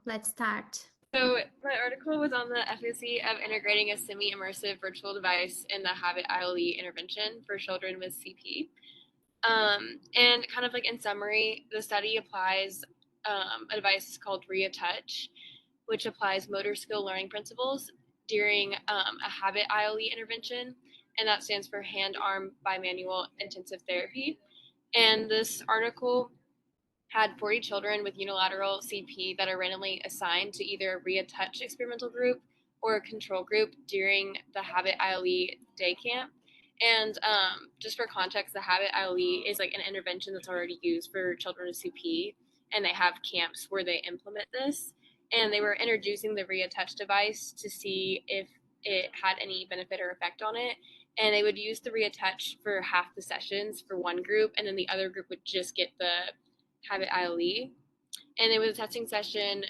Let's start. So my article was on the efficacy of integrating a semi-immersive virtual device in the Habit ILE intervention for children with CP. And kind of like in summary, the study applies a device called ReaTouch, which applies motor skill learning principles during a Habit ILE intervention, and that stands for hand-arm bimanual intensive therapy. And this article had 40 children with unilateral CP that are randomly assigned to either a ReaTouch experimental group or a control group during the Habit ILE day camp. And just for context, the Habit ILE is like an intervention that's already used for children with CP, and they have camps where they implement this. And they were introducing the ReaTouch device to see if it had any benefit or effect on it. And they would use the ReaTouch for half the sessions for one group, and then the other group would just get the Habit ILE, and it was a testing session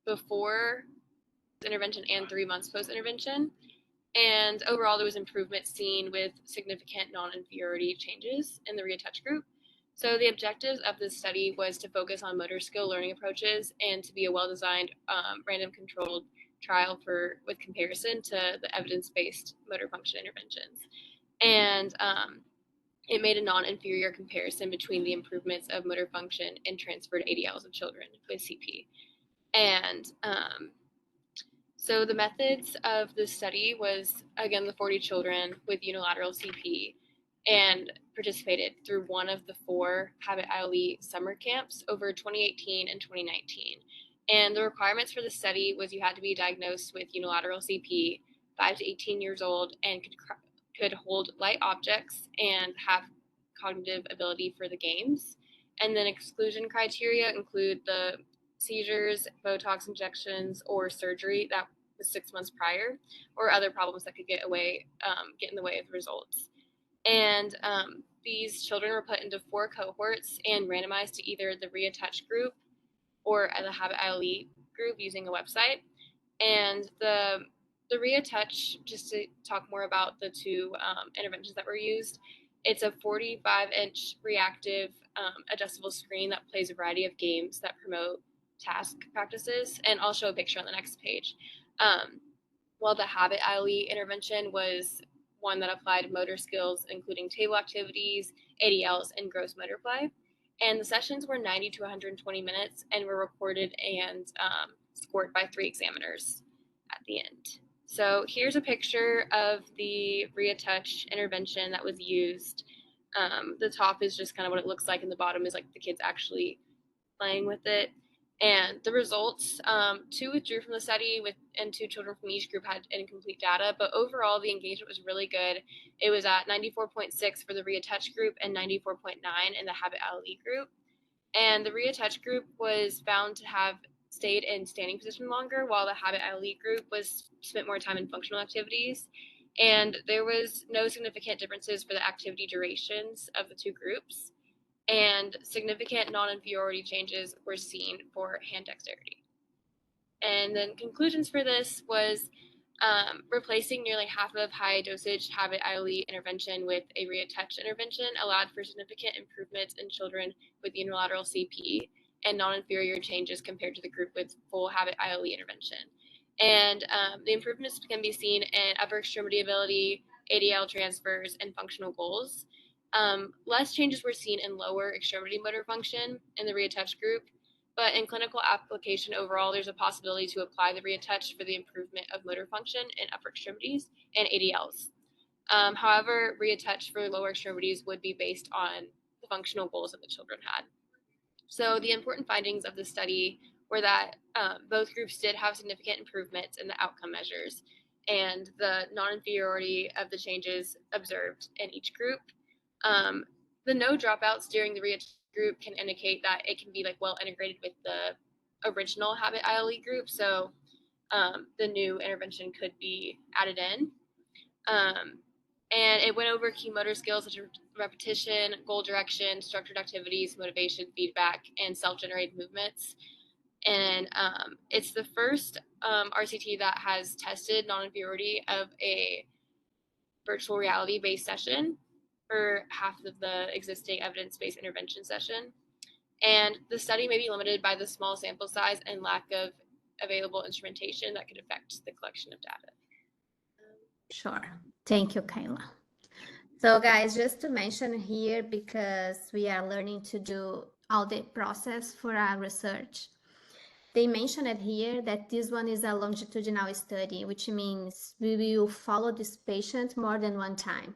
before intervention and 3 months post intervention. And overall, there was improvement seen with significant non-inferiority changes in the ReaTouch group. So the objectives of this study was to focus on motor skill learning approaches and to be a well-designed, random controlled trial with comparison to the evidence-based motor function interventions. And it made a non-inferior comparison between the improvements of motor function and transferred ADLs of children with CP. And so the methods of this study was, again, the 40 children with unilateral CP and participated through one of the 4 Habit ILE summer camps over 2018 and 2019. And the requirements for the study was you had to be diagnosed with unilateral CP, 5 to 18 years old, and could hold light objects and have cognitive ability for the games. And then exclusion criteria include the seizures, Botox injections, or surgery that was 6 months prior, or other problems that could get in the way of the results. And these children were put into 4 cohorts and randomized to either the ReaTouch group or the Habit ILE group using a website. And the ReaTouch, just to talk more about the 2 interventions that were used, it's a 45-inch reactive adjustable screen that plays a variety of games that promote task practices, and I'll show a picture on the next page. While the Habit ILE intervention was one that applied motor skills, including table activities, ADLs, and gross motor play. And the sessions were 90 to 120 minutes and were recorded and scored by 3 examiners at the end. So here's a picture of the ReaTouch intervention that was used. The top is just kind of what it looks like, and the bottom is like the kids actually playing with it. And the results, 2 withdrew from the study, and 2 children from each group had incomplete data. But overall, the engagement was really good. It was at 94.6 for the ReaTouch group and 94.9 in the Habit ILE group. And the ReaTouch group was found to have stayed in standing position longer, while the Habit ILE group was spent more time in functional activities. And there was no significant differences for the activity durations of the 2 groups, and significant non-inferiority changes were seen for hand dexterity. And then conclusions for this was replacing nearly half of high dosage Habit ILE intervention with a ReaTouch intervention allowed for significant improvements in children with unilateral CP and non-inferior changes compared to the group with full Habit ILE intervention. And the improvements can be seen in upper extremity ability, ADL transfers, and functional goals. Less changes were seen in lower extremity motor function in the ReaTouch group, but in clinical application overall, there's a possibility to apply the ReaTouch for the improvement of motor function in upper extremities and ADLs. However, ReaTouch for lower extremities would be based on the functional goals that the children had. So the important findings of the study were that both groups did have significant improvements in the outcome measures and the non-inferiority of the changes observed in each group. The no dropouts during the ReaTouch group can indicate that it can be like well integrated with the original Habit ILE group, so the new intervention could be added in. And it went over key motor skills such as repetition, goal direction, structured activities, motivation, feedback, and self-generated movements. And it's the first RCT that has tested non-inferiority of a virtual reality-based session for half of the existing evidence-based intervention session. And the study may be limited by the small sample size and lack of available instrumentation that could affect the collection of data. Sure. Thank you, Kayla. So guys, just to mention here, because we are learning to do all the process for our research, they mentioned it here that this one is a longitudinal study, which means we will follow this patient more than one time.